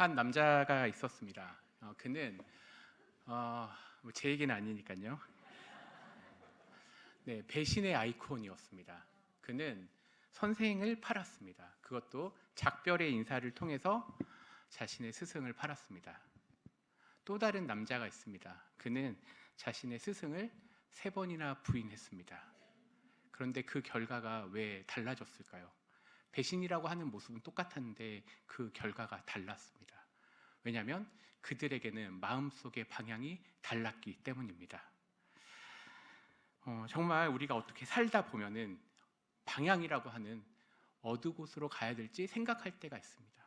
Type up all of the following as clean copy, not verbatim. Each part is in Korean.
한 남자가 있었습니다. 그는 제 얘기는 아니니까요. 네, 배신의 아이콘이었습니다. 그는 선생을 팔았습니다. 그것도 작별의 인사를 통해서 자신의 스승을 팔았습니다. 또 다른 남자가 있습니다. 그는 자신의 스승을 3번이나 부인했습니다. 그런데 그 결과가 왜 달라졌을까요? 배신이라고 하는 모습은 똑같았는데 그 결과가 달랐습니다. 왜냐하면 그들에게는 마음속의 방향이 달랐기 때문입니다. 정말 우리가 어떻게 살다 보면은 방향이라고 하는 어느 곳으로 가야 될지 생각할 때가 있습니다.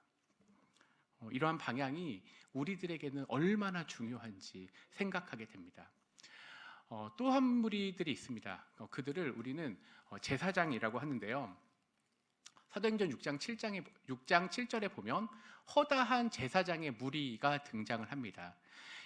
이러한 방향이 우리들에게는 얼마나 중요한지 생각하게 됩니다. 또 한 무리들이 있습니다. 그들을 우리는 제사장이라고 하는데요. 사도행전 6장 7절에 보면 허다한 제사장의 무리가 등장을 합니다.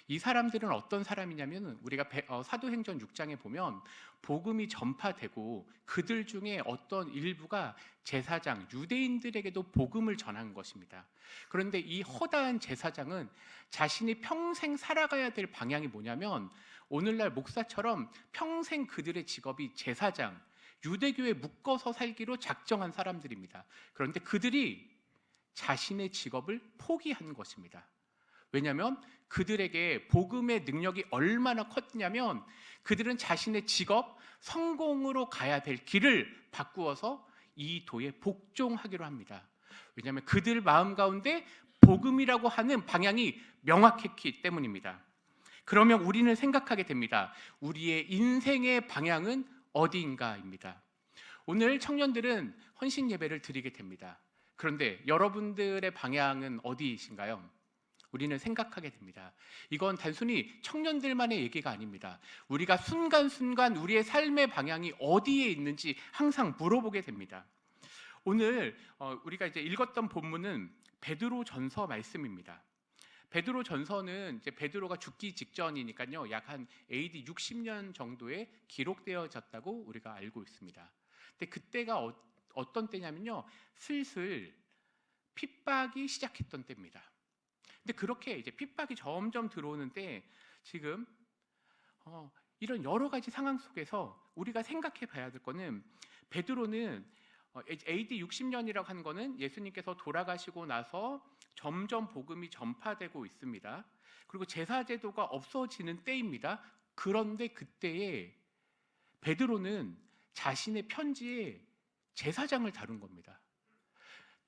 이 사람들은 어떤 사람이냐면 우리가 사도행전 6장에 보면 복음이 전파되고 그들 중에 어떤 일부가 제사장, 유대인들에게도 복음을 전한 것입니다. 그런데 이 허다한 제사장은 자신이 평생 살아가야 될 방향이 뭐냐면 오늘날 목사처럼 평생 그들의 직업이 제사장, 유대교에 묶어서 살기로 작정한 사람들입니다. 그런데 그들이 자신의 직업을 포기한 것입니다. 왜냐하면 그들에게 복음의 능력이 얼마나 컸냐면 그들은 자신의 직업, 성공으로 가야 될 길을 바꾸어서 이 도에 복종하기로 합니다. 왜냐하면 그들 마음 가운데 복음이라고 하는 방향이 명확했기 때문입니다. 그러면 우리는 생각하게 됩니다. 우리의 인생의 방향은 어디인가입니다. 오늘 청년들은 헌신 예배를 드리게 됩니다. 그런데 여러분들의 방향은 어디이신가요? 우리는 생각하게 됩니다. 이건 단순히 청년들만의 얘기가 아닙니다. 우리가 순간순간 우리의 삶의 방향이 어디에 있는지 항상 물어보게 됩니다. 오늘 우리가 이제 읽었던 본문은 베드로전서 말씀입니다. 베드로전서는 이제 베드로가 죽기 직전이니까요. 약 한 AD 60년 정도에 기록되어졌다고 우리가 알고 있습니다. 근데 그때가 어떤 때냐면요. 슬슬 핍박이 시작했던 때입니다. 근데 그렇게 이제 핍박이 점점 들어오는 때 지금 이런 여러 가지 상황 속에서 우리가 생각해 봐야 될 거는 베드로는 AD 60년이라고 하는 거는 예수님께서 돌아가시고 나서 점점 복음이 전파되고 있습니다. 그리고 제사제도가 없어지는 때입니다. 그런데 그때에 베드로는 자신의 편지에 제사장을 다룬 겁니다.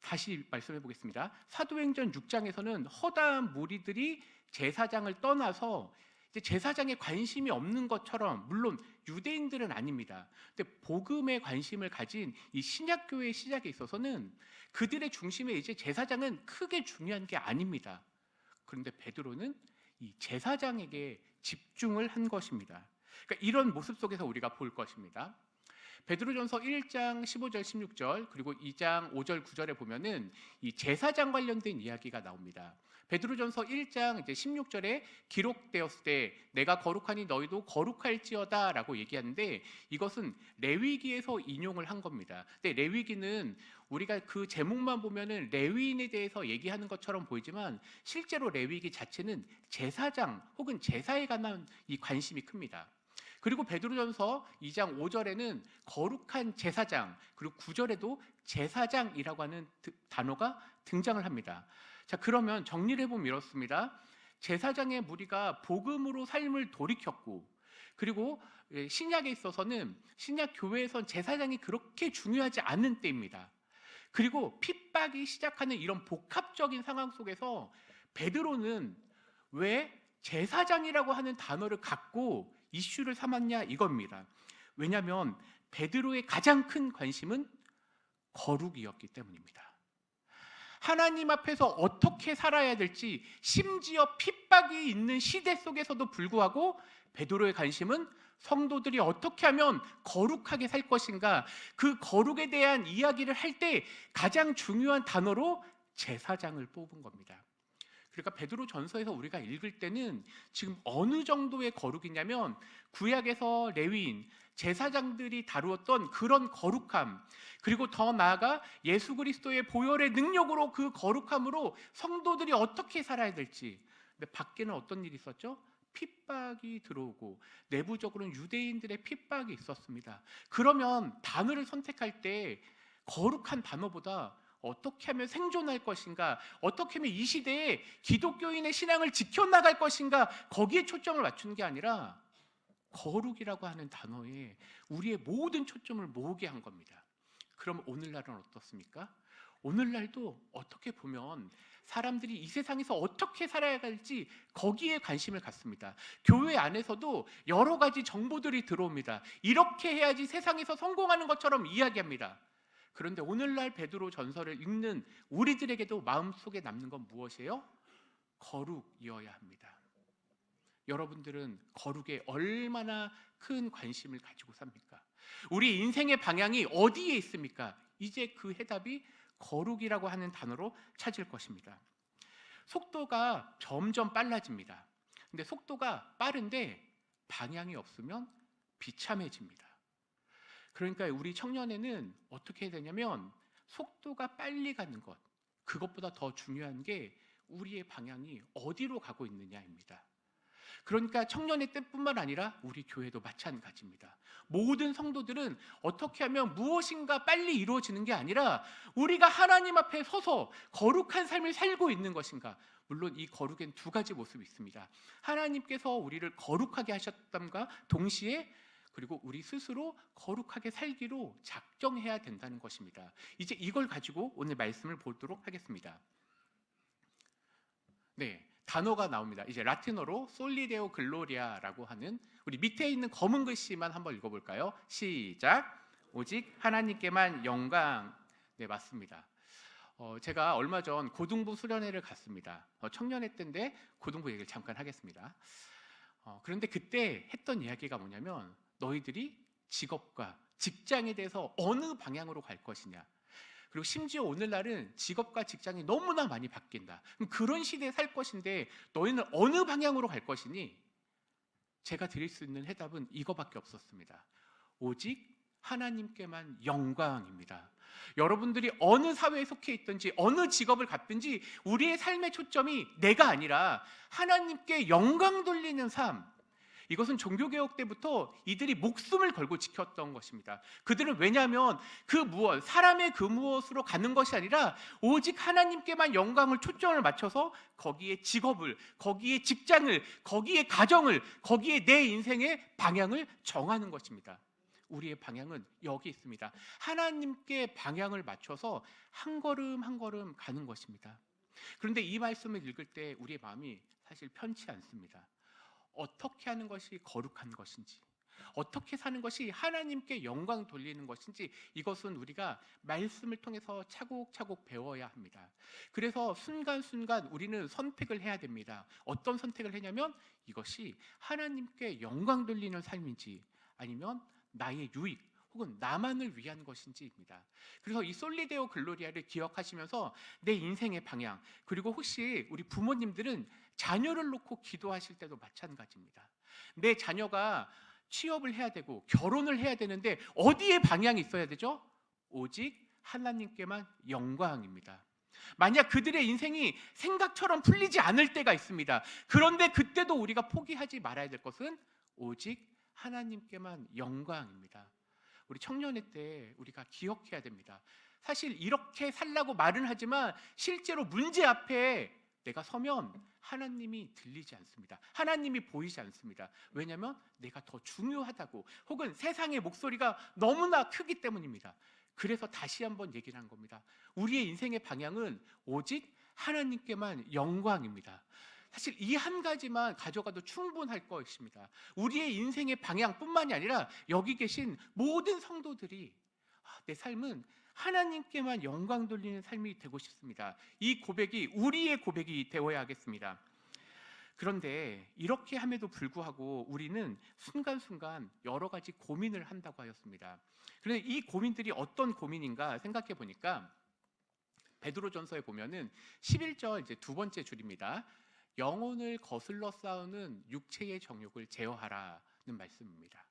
다시 말씀해 보겠습니다. 사도행전 6장에서는 허다한 무리들이 제사장을 떠나서 이제 제사장에 관심이 없는 것처럼, 물론 유대인들은 아닙니다. 근데 복음에 관심을 가진 이 신약교회의 시작에 있어서는 그들의 중심에 이제 제사장은 크게 중요한 게 아닙니다. 그런데 베드로는 이 제사장에게 집중을 한 것입니다. 그러니까 이런 모습 속에서 우리가 볼 것입니다. 베드로전서 1장 15절 16절 그리고 2장 5절 9절에 보면은 이 제사장 관련된 이야기가 나옵니다. 베드로전서 1장 이제 16절에 기록되었을 때 내가 거룩하니 너희도 거룩할지어다라고 얘기하는데 이것은 레위기에서 인용을 한 겁니다. 근데 레위기는 우리가 그 제목만 보면은 레위인에 대해서 얘기하는 것처럼 보이지만 실제로 레위기 자체는 제사장 혹은 제사에 관한 이 관심이 큽니다. 그리고 베드로전서 2장 5절에는 거룩한 제사장, 그리고 9절에도 제사장이라고 하는 단어가 등장을 합니다. 자, 그러면 정리를 해보면 이렇습니다. 제사장의 무리가 복음으로 삶을 돌이켰고, 그리고 신약에 있어서는 신약 교회에선 제사장이 그렇게 중요하지 않은 때입니다. 그리고 핍박이 시작하는 이런 복합적인 상황 속에서 베드로는 왜 제사장이라고 하는 단어를 갖고 이슈를 삼았냐 이겁니다. 왜냐하면 베드로의 가장 큰 관심은 거룩이었기 때문입니다. 하나님 앞에서 어떻게 살아야 될지, 심지어 핍박이 있는 시대 속에서도 불구하고 베드로의 관심은 성도들이 어떻게 하면 거룩하게 살 것인가, 그 거룩에 대한 이야기를 할 때 가장 중요한 단어로 제사장을 뽑은 겁니다. 그러니까 베드로 전서에서 우리가 읽을 때는 지금 어느 정도의 거룩이냐면 구약에서 레위인, 제사장들이 다루었던 그런 거룩함, 그리고 더 나아가 예수 그리스도의 보혈의 능력으로 그 거룩함으로 성도들이 어떻게 살아야 될지. 근데 밖에는 어떤 일이 있었죠? 핍박이 들어오고 내부적으로는 유대인들의 핍박이 있었습니다. 그러면 단어를 선택할 때 거룩한 단어보다 어떻게 하면 생존할 것인가, 어떻게 하면 이 시대에 기독교인의 신앙을 지켜나갈 것인가, 거기에 초점을 맞추는 게 아니라 거룩이라고 하는 단어에 우리의 모든 초점을 모으게 한 겁니다. 그럼 오늘날은 어떻습니까? 오늘날도 어떻게 보면 사람들이 이 세상에서 어떻게 살아야 할지 거기에 관심을 갖습니다. 교회 안에서도 여러 가지 정보들이 들어옵니다. 이렇게 해야지 세상에서 성공하는 것처럼 이야기합니다. 그런데 오늘날 베드로 전서를 읽는 우리들에게도 마음속에 남는 건 무엇이에요? 거룩이어야 합니다. 여러분들은 거룩에 얼마나 큰 관심을 가지고 삽니까? 우리 인생의 방향이 어디에 있습니까? 이제 그 해답이 거룩이라고 하는 단어로 찾을 것입니다. 속도가 점점 빨라집니다. 근데 속도가 빠른데 방향이 없으면 비참해집니다. 그러니까 우리 청년에는 어떻게 해야 되냐면 속도가 빨리 가는 것, 그것보다 더 중요한 게 우리의 방향이 어디로 가고 있느냐입니다. 그러니까 청년의 때뿐만 아니라 우리 교회도 마찬가지입니다. 모든 성도들은 어떻게 하면 무엇인가 빨리 이루어지는 게 아니라 우리가 하나님 앞에 서서 거룩한 삶을 살고 있는 것인가. 물론 이 거룩엔 두 가지 모습이 있습니다. 하나님께서 우리를 거룩하게 하셨담과 동시에 그리고 우리 스스로 거룩하게 살기로 작정해야 된다는 것입니다. 이제 이걸 가지고 오늘 말씀을 보도록 하겠습니다. 네, 단어가 나옵니다. 이제 라틴어로 솔리데오 글로리아라고 하는, 우리 밑에 있는 검은 글씨만 한번 읽어볼까요? 시작. 오직 하나님께만 영광. 네, 맞습니다. 제가 얼마 전 고등부 수련회를 갔습니다. 청년회 때인데 고등부 얘기를 잠깐 하겠습니다. 그런데 그때 했던 이야기가 뭐냐면 너희들이 직업과 직장에 대해서 어느 방향으로 갈 것이냐, 그리고 심지어 오늘날은 직업과 직장이 너무나 많이 바뀐다. 그럼 그런 시대에 살 것인데 너희는 어느 방향으로 갈 것이니? 제가 드릴 수 있는 해답은 이거밖에 없었습니다. 오직 하나님께만 영광입니다. 여러분들이 어느 사회에 속해 있든지 어느 직업을 갖든지 우리의 삶의 초점이 내가 아니라 하나님께 영광 돌리는 삶, 이것은 종교개혁 때부터 이들이 목숨을 걸고 지켰던 것입니다. 그들은 왜냐하면 그 무엇, 사람의 그 무엇으로 가는 것이 아니라 오직 하나님께만 영광을 초점을 맞춰서 거기에 직업을, 거기에 직장을, 거기에 가정을, 거기에 내 인생의 방향을 정하는 것입니다. 우리의 방향은 여기 있습니다. 하나님께 방향을 맞춰서 한 걸음 한 걸음 가는 것입니다. 그런데 이 말씀을 읽을 때 우리의 마음이 사실 편치 않습니다. 어떻게 하는 것이 거룩한 것인지, 어떻게 사는 것이 하나님께 영광 돌리는 것인지, 이것은 우리가 말씀을 통해서 차곡차곡 배워야 합니다. 그래서 순간순간 우리는 선택을 해야 됩니다. 어떤 선택을 하냐면 이것이 하나님께 영광 돌리는 삶인지 아니면 나의 유익 혹은 나만을 위한 것인지입니다. 그래서 이 솔리데오 글로리아를 기억하시면서 내 인생의 방향, 그리고 혹시 우리 부모님들은 자녀를 놓고 기도하실 때도 마찬가지입니다. 내 자녀가 취업을 해야 되고 결혼을 해야 되는데 어디에 방향이 있어야 되죠? 오직 하나님께만 영광입니다. 만약 그들의 인생이 생각처럼 풀리지 않을 때가 있습니다. 그런데 그때도 우리가 포기하지 말아야 될 것은 오직 하나님께만 영광입니다. 우리 청년회 때 우리가 기억해야 됩니다. 사실 이렇게 살라고 말은 하지만 실제로 문제 앞에 내가 서면 하나님이 들리지 않습니다. 하나님이 보이지 않습니다. 왜냐하면 내가 더 중요하다고, 혹은 세상의 목소리가 너무나 크기 때문입니다. 그래서 다시 한번 얘기를 한 겁니다. 우리의 인생의 방향은 오직 하나님께만 영광입니다. 사실 이 한 가지만 가져가도 충분할 것입니다. 우리의 인생의 방향뿐만이 아니라 여기 계신 모든 성도들이 내 삶은 하나님께만 영광 돌리는 삶이 되고 싶습니다. 이 고백이 우리의 고백이 되어야 하겠습니다. 그런데 이렇게 함에도 불구하고 우리는 순간순간 여러 가지 고민을 한다고 하였습니다. 그런데 이 고민들이 어떤 고민인가 생각해 보니까 베드로전서에 보면은 11절 이제 두 번째 줄입니다. 영혼을 거슬러 싸우는 육체의 정욕을 제어하라는 말씀입니다.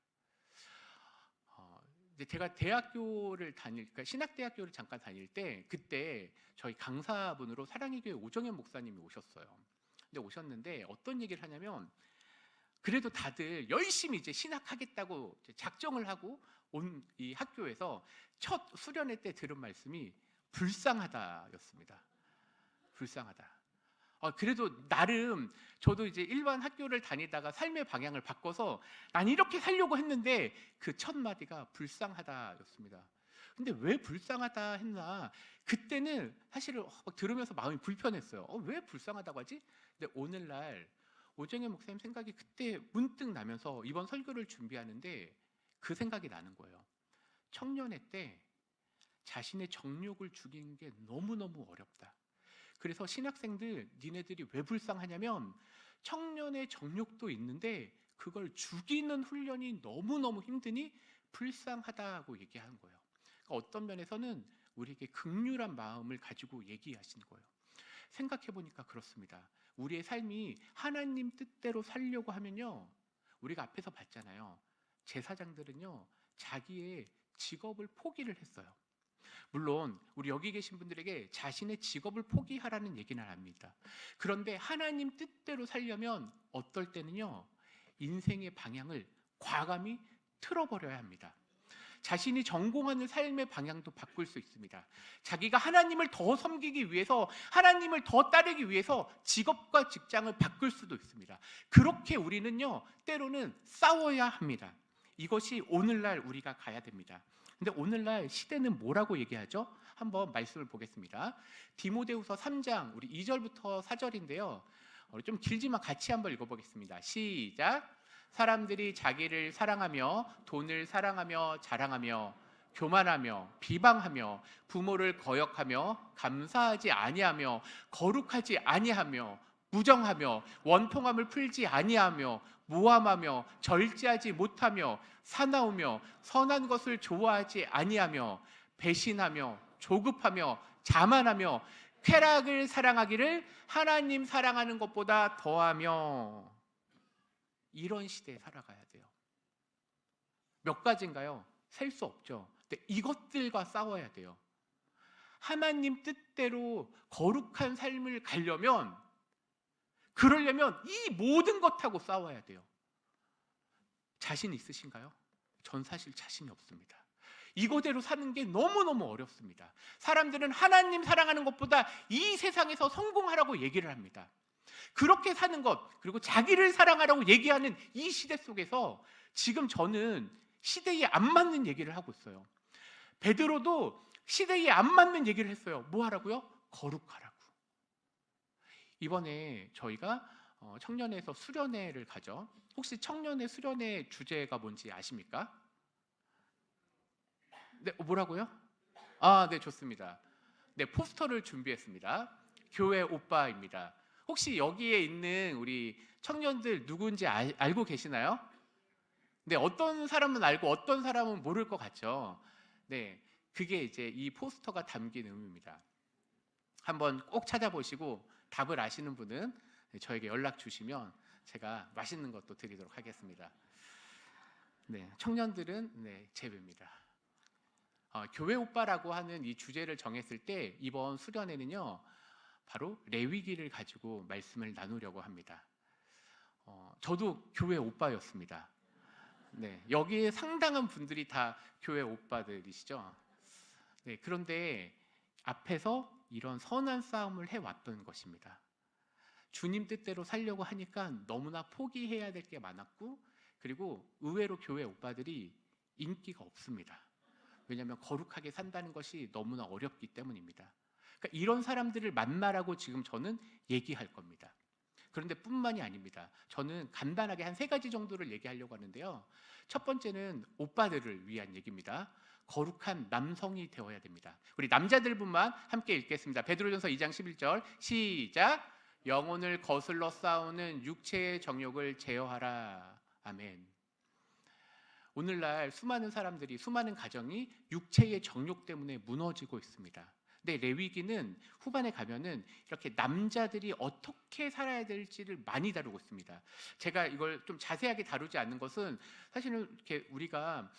이제 제가 그러니까 신학대학교를 잠깐 다닐 때 그때 저희 강사분으로 사랑의 교회 오정현 목사님이 오셨어요. 근데 오셨는데 어떤 얘기를 하냐면 그래도 다들 열심히 이제 신학하겠다고 이제 작정을 하고 온 이 학교에서 첫 수련회 때 들은 말씀이 불쌍하다였습니다. 불쌍하다. 그래도 나름 저도 이제 일반 학교를 다니다가 삶의 방향을 바꿔서 난 이렇게 살려고 했는데 그 첫 마디가 불쌍하다였습니다. 근데 왜 불쌍하다 했나? 그때는 사실은 들으면서 마음이 불편했어요. 왜 불쌍하다고 하지? 근데 오늘날 오정현 목사님 생각이 그때 문득 나면서 이번 설교를 준비하는데 그 생각이 나는 거예요. 청년회 때 자신의 정욕을 죽이는 게 너무너무 어렵다. 그래서 신학생들 니네들이 왜 불쌍하냐면 청년의 정욕도 있는데 그걸 죽이는 훈련이 너무너무 힘드니 불쌍하다고 얘기하는 거예요. 그러니까 어떤 면에서는 우리에게 긍휼한 마음을 가지고 얘기하시는 거예요. 생각해보니까 그렇습니다. 우리의 삶이 하나님 뜻대로 살려고 하면요, 우리가 앞에서 봤잖아요. 제사장들은요 자기의 직업을 포기를 했어요. 물론 우리 여기 계신 분들에게 자신의 직업을 포기하라는 얘기는 안 합니다. 그런데 하나님 뜻대로 살려면 어떨 때는요 인생의 방향을 과감히 틀어버려야 합니다. 자신이 전공하는 삶의 방향도 바꿀 수 있습니다. 자기가 하나님을 더 섬기기 위해서, 하나님을 더 따르기 위해서 직업과 직장을 바꿀 수도 있습니다. 그렇게 우리는요 때로는 싸워야 합니다. 이것이 오늘날 우리가 가야 됩니다. 근데 오늘날 시대는 뭐라고 얘기하죠? 한번 말씀을 보겠습니다. 디모데후서 3장 우리 2절부터 4절인데요. 좀 길지만 같이 한번 읽어보겠습니다. 시작. 사람들이 자기를 사랑하며 돈을 사랑하며 자랑하며 교만하며 비방하며 부모를 거역하며 감사하지 아니하며 거룩하지 아니하며 무정하며 원통함을 풀지 아니하며 모함하며 절제하지 못하며 사나우며 선한 것을 좋아하지 아니하며 배신하며 조급하며 자만하며 쾌락을 사랑하기를 하나님 사랑하는 것보다 더하며. 이런 시대에 살아가야 돼요. 몇 가지인가요? 셀 수 없죠. 근데 이것들과 싸워야 돼요. 하나님 뜻대로 거룩한 삶을 가려면, 그러려면 이 모든 것하고 싸워야 돼요. 자신 있으신가요? 전 사실 자신이 없습니다. 이거대로 사는 게 너무너무 어렵습니다. 사람들은 하나님 사랑하는 것보다 이 세상에서 성공하라고 얘기를 합니다. 그렇게 사는 것, 그리고 자기를 사랑하라고 얘기하는 이 시대 속에서 지금 저는 시대에 안 맞는 얘기를 하고 있어요. 베드로도 시대에 안 맞는 얘기를 했어요. 뭐 하라고요? 거룩하라고. 이번에 저희가 청년회에서 수련회를 가죠. 혹시 청년회 수련회 주제가 뭔지 아십니까? 네, 뭐라고요? 네, 좋습니다. 네, 포스터를 준비했습니다. 교회 오빠입니다. 혹시 여기에 있는 우리 청년들 누군지 알고 계시나요? 네, 어떤 사람은 알고 어떤 사람은 모를 것 같죠. 네, 그게 이제 이 포스터가 담긴 의미입니다. 한번 꼭 찾아보시고 답을 아시는 분은 저에게 연락 주시면 제가 맛있는 것도 드리도록 하겠습니다. 네, 청년들은 제외입니다. 교회 오빠라고 하는 이 주제를 정했을 때 이번 수련회는요 바로 레위기를 가지고 말씀을 나누려고 합니다. 저도 교회 오빠였습니다. 네, 여기에 상당한 분들이 다 교회 오빠들이시죠. 네, 그런데 앞에서 이런 선한 싸움을 해왔던 것입니다. 주님 뜻대로 살려고 하니까 너무나 포기해야 될 게 많았고, 그리고 의외로 교회 오빠들이 인기가 없습니다. 왜냐하면 거룩하게 산다는 것이 너무나 어렵기 때문입니다. 그러니까 이런 사람들을 만나라고 지금 저는 얘기할 겁니다. 그런데 뿐만이 아닙니다. 저는 간단하게 한 3가지 정도를 얘기하려고 하는데요. 첫 번째는 오빠들을 위한 얘기입니다. 거룩한 남성이 되어야 됩니다. 우리 남자들분만 함께 읽겠습니다. 베드로전서 2장 11절 시작. 영혼을 거슬러 싸우는 육체의 정욕을 제어하라. 아멘. 오늘날 수많은 사람들이, 수많은 가정이 육체의 정욕 때문에 무너지고 있습니다. 근데 레위기는 후반에 가면은 이렇게 남자들이 어떻게 살아야 될지를 많이 다루고 있습니다. 제가 이걸 좀 자세하게 다루지 않는 것은 사실은 이렇게 우리가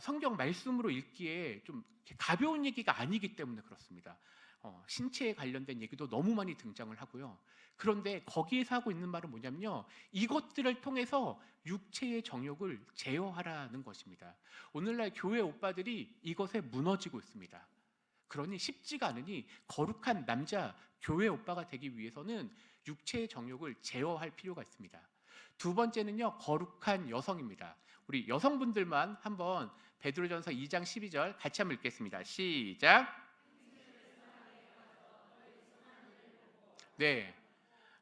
성경 말씀으로 읽기에 좀 이렇게 가벼운 얘기가 아니기 때문에 그렇습니다. 신체에 관련된 얘기도 너무 많이 등장을 하고요. 그런데 거기에서 하고 있는 말은 뭐냐면요, 이것들을 통해서 육체의 정욕을 제어하라는 것입니다. 오늘날 교회 오빠들이 이것에 무너지고 있습니다. 그러니 쉽지가 않으니 거룩한 남자 교회 오빠가 되기 위해서는 육체의 정욕을 제어할 필요가 있습니다. 두 번째는요, 거룩한 여성입니다. 우리 여성분들만 한번 베드로전서 2장 12절 같이 한번 읽겠습니다. 시작. 네,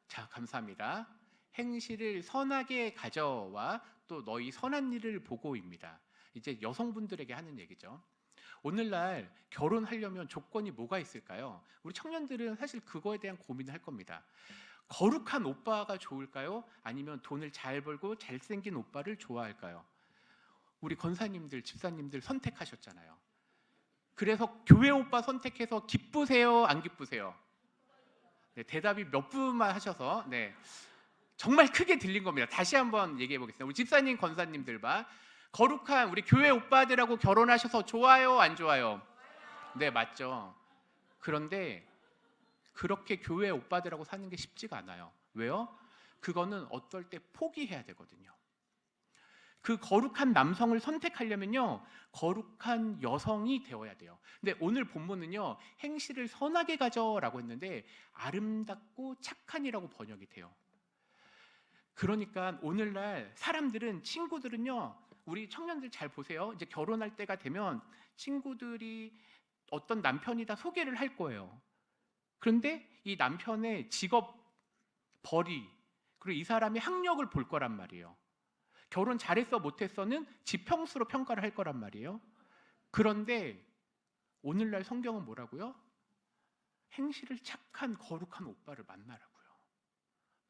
자, 감사합니다. 행실을 선하게 가져와 또 너희 선한 일을 보고입니다. 이제 여성분들에게 하는 얘기죠. 오늘날 결혼하려면 조건이 뭐가 있을까요? 우리 청년들은 사실 그거에 대한 고민을 할 겁니다. 거룩한 오빠가 좋을까요? 아니면 돈을 잘 벌고 잘생긴 오빠를 좋아할까요? 우리 권사님들, 집사님들 선택하셨잖아요. 그래서 교회 오빠 선택해서 기쁘세요? 안 기쁘세요? 네, 대답이 몇 분만 하셔서 네, 정말 크게 들린 겁니다. 다시 한번 얘기해 보겠습니다. 우리 집사님, 권사님들 봐. 거룩한 우리 교회 오빠들하고 결혼하셔서 좋아요, 안 좋아요? 네, 맞죠. 그런데 그렇게 교회 오빠들하고 사는 게 쉽지가 않아요. 왜요? 그거는 어떨 때 포기해야 되거든요. 그 거룩한 남성을 선택하려면요, 거룩한 여성이 되어야 돼요. 근데 오늘 본문은요, 행실을 선하게 가져라고 했는데 아름답고 착한이라고 번역이 돼요. 그러니까 오늘날 사람들은, 친구들은요, 우리 청년들 잘 보세요. 이제 결혼할 때가 되면 친구들이 어떤 남편이다 소개를 할 거예요. 그런데 이 남편의 직업 벌이, 그리고 이 사람의 학력을 볼 거란 말이에요. 결혼 잘했어 못했어는 지평수로 평가를 할 거란 말이에요. 그런데 오늘날 성경은 뭐라고요? 행실을 착한 거룩한 오빠를 만나라고요.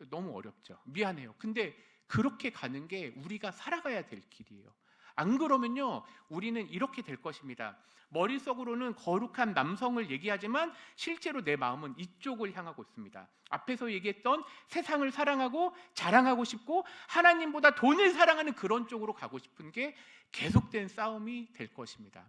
너무 어렵죠. 미안해요. 근데 그렇게 가는 게 우리가 살아가야 될 길이에요. 안 그러면요, 우리는 이렇게 될 것입니다. 머릿속으로는 거룩한 남성을 얘기하지만 실제로 내 마음은 이쪽을 향하고 있습니다. 앞에서 얘기했던 세상을 사랑하고 자랑하고 싶고 하나님보다 돈을 사랑하는 그런 쪽으로 가고 싶은 게 계속된 싸움이 될 것입니다.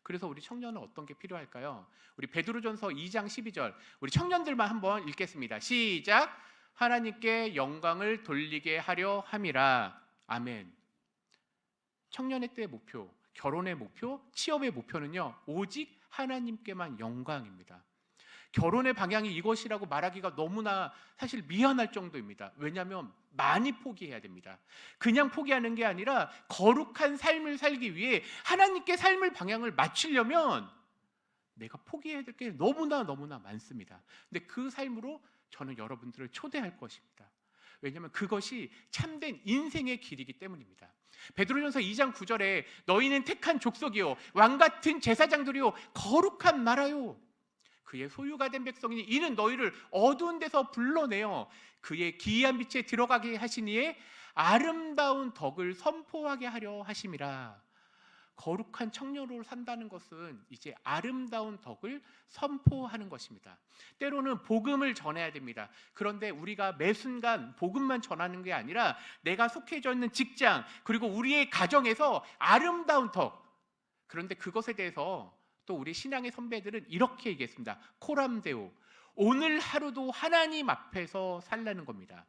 그래서 우리 청년은 어떤 게 필요할까요? 우리 베드로전서 2장 12절 우리 청년들만 한번 읽겠습니다. 시작. 하나님께 영광을 돌리게 하려 함이라. 아멘. 청년의 때의 목표, 결혼의 목표, 취업의 목표는요, 오직 하나님께만 영광입니다. 결혼의 방향이 이것이라고 말하기가 너무나 사실 미안할 정도입니다. 왜냐하면 많이 포기해야 됩니다. 그냥 포기하는 게 아니라 거룩한 삶을 살기 위해 하나님께 삶을 방향을 맞추려면 내가 포기해야 될 게 너무나 많습니다. 근데 그 삶으로 저는 여러분들을 초대할 것입니다. 왜냐하면 그것이 참된 인생의 길이기 때문입니다. 베드로전서 2장 9절에 너희는 택한 족속이요 왕같은 제사장들이요 거룩한 나라요 그의 소유가 된 백성이니 이는 너희를 어두운 데서 불러내어 그의 기이한 빛에 들어가게 하시니에 아름다운 덕을 선포하게 하려 하심이라. 거룩한 청년으로 산다는 것은 이제 아름다운 덕을 선포하는 것입니다. 때로는 복음을 전해야 됩니다. 그런데 우리가 매 순간 복음만 전하는 게 아니라 내가 속해져 있는 직장 그리고 우리의 가정에서 아름다운 덕, 그런데 그것에 대해서 또 우리 신앙의 선배들은 이렇게 얘기했습니다. 코람데오, 오늘 하루도 하나님 앞에서 살라는 겁니다.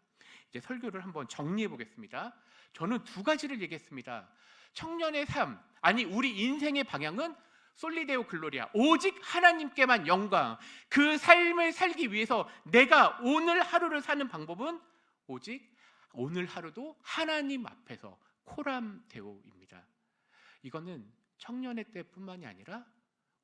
이제 설교를 한번 정리해 보겠습니다. 저는 두 가지를 얘기했습니다. 청년의 삶, 아니 우리 인생의 방향은 솔리데오 글로리아, 오직 하나님께만 영광. 그 삶을 살기 위해서 내가 오늘 하루를 사는 방법은 오직 오늘 하루도 하나님 앞에서 코람데오입니다. 이거는 청년의 때뿐만이 아니라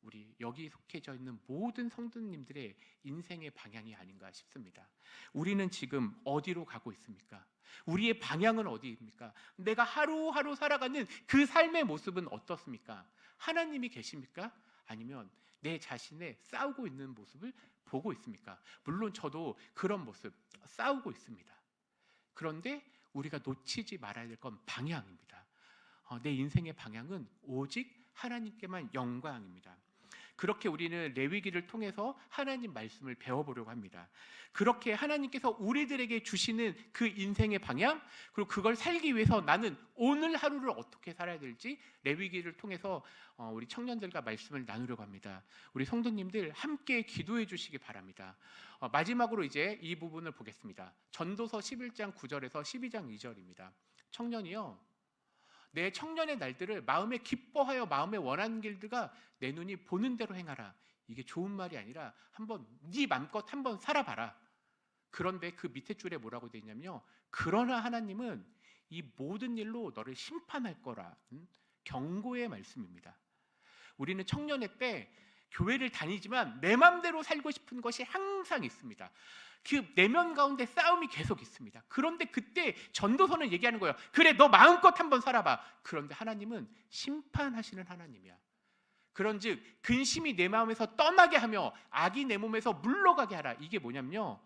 우리 여기 속해져 있는 모든 성도님들의 인생의 방향이 아닌가 싶습니다. 우리는 지금 어디로 가고 있습니까? 우리의 방향은 어디입니까? 내가 하루하루 살아가는 그 삶의 모습은 어떻습니까? 하나님이 계십니까? 아니면 내 자신의 싸우고 있는 모습을 보고 있습니까? 물론 저도 그런 모습 싸우고 있습니다. 그런데 우리가 놓치지 말아야 될 건 방향입니다. 내 인생의 방향은 오직 하나님께만 영광입니다. 그렇게 우리는 레위기를 통해서 하나님 말씀을 배워보려고 합니다. 그렇게 하나님께서 우리들에게 주시는 그 인생의 방향, 그리고 그걸 살기 위해서 나는 오늘 하루를 어떻게 살아야 될지 레위기를 통해서 우리 청년들과 말씀을 나누려고 합니다. 우리 성도님들 함께 기도해 주시기 바랍니다. 마지막으로 이제 이 부분을 보겠습니다. 전도서 11장 9절에서 12장 2절입니다. 청년이요, 내 청년의 날들을 마음에 기뻐하여 마음에 원하는 길들과 내 눈이 보는 대로 행하라. 이게 좋은 말이 아니라 한번 네 맘껏 한번 살아봐라. 그런데 그 밑에 줄에 뭐라고 되어 있냐면요, 그러나 하나님은 이 모든 일로 너를 심판할 거라. 경고의 말씀입니다. 우리는 청년의 때 교회를 다니지만 내 맘대로 살고 싶은 것이 항상 있습니다. 그 내면 가운데 싸움이 계속 있습니다. 그런데 그때 전도서는 얘기하는 거예요. 그래, 너 마음껏 한번 살아봐. 그런데 하나님은 심판하시는 하나님이야. 그런즉 근심이 내 마음에서 떠나게 하며 악이 내 몸에서 물러가게 하라. 이게 뭐냐면요,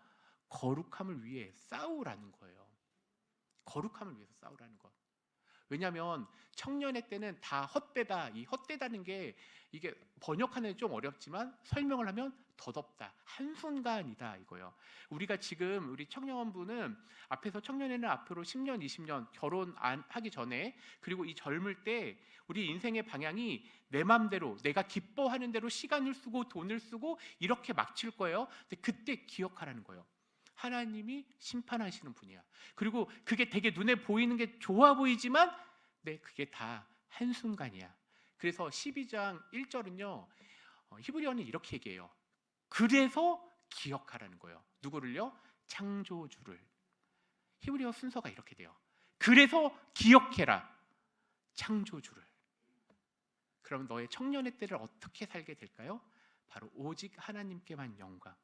거룩함을 위해 싸우라는 거예요. 거룩함을 위해서 싸우라는 것. 왜냐하면 청년의 때는 다 헛되다. 이 헛되다는 게 이게 번역하는 게 좀 어렵지만 설명을 하면 덧없다, 한순간이다 이거예요. 우리가 지금 우리 청년부는 앞에서 청년에는 앞으로 10년, 20년 결혼 하기 전에, 그리고 이 젊을 때 우리 인생의 방향이 내 맘대로 내가 기뻐하는 대로 시간을 쓰고 돈을 쓰고 이렇게 막 칠 거예요. 근데 그때 기억하라는 거예요. 하나님이 심판하시는 분이야. 그리고 그게 되게 눈에 보이는 게 좋아 보이지만 그게 다 한순간이야. 그래서 12장 1절은요, 히브리어는 이렇게 얘기해요. 그래서 기억하라는 거예요. 누구를요? 창조주를. 히브리어 순서가 이렇게 돼요. 그래서 기억해라, 창조주를. 그럼 너의 청년의 때를 어떻게 살게 될까요? 바로 오직 하나님께만 영광,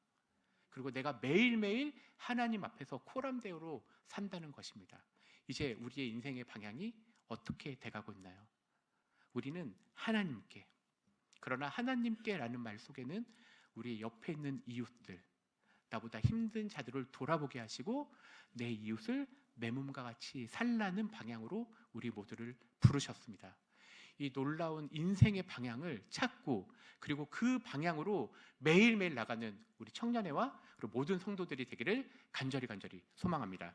그리고 내가 매일매일 하나님 앞에서 코람데오로 산다는 것입니다. 이제 우리의 인생의 방향이 어떻게 돼가고 있나요? 우리는 하나님께, 그러나 하나님께라는 말 속에는 우리 옆에 있는 이웃들, 나보다 힘든 자들을 돌아보게 하시고 내 이웃을 내 몸과 같이 살라는 방향으로 우리 모두를 부르셨습니다. 이 놀라운 인생의 방향을 찾고, 그리고 그 방향으로 매일매일 나가는 우리 청년회와 그리고 모든 성도들이 되기를 간절히 소망합니다.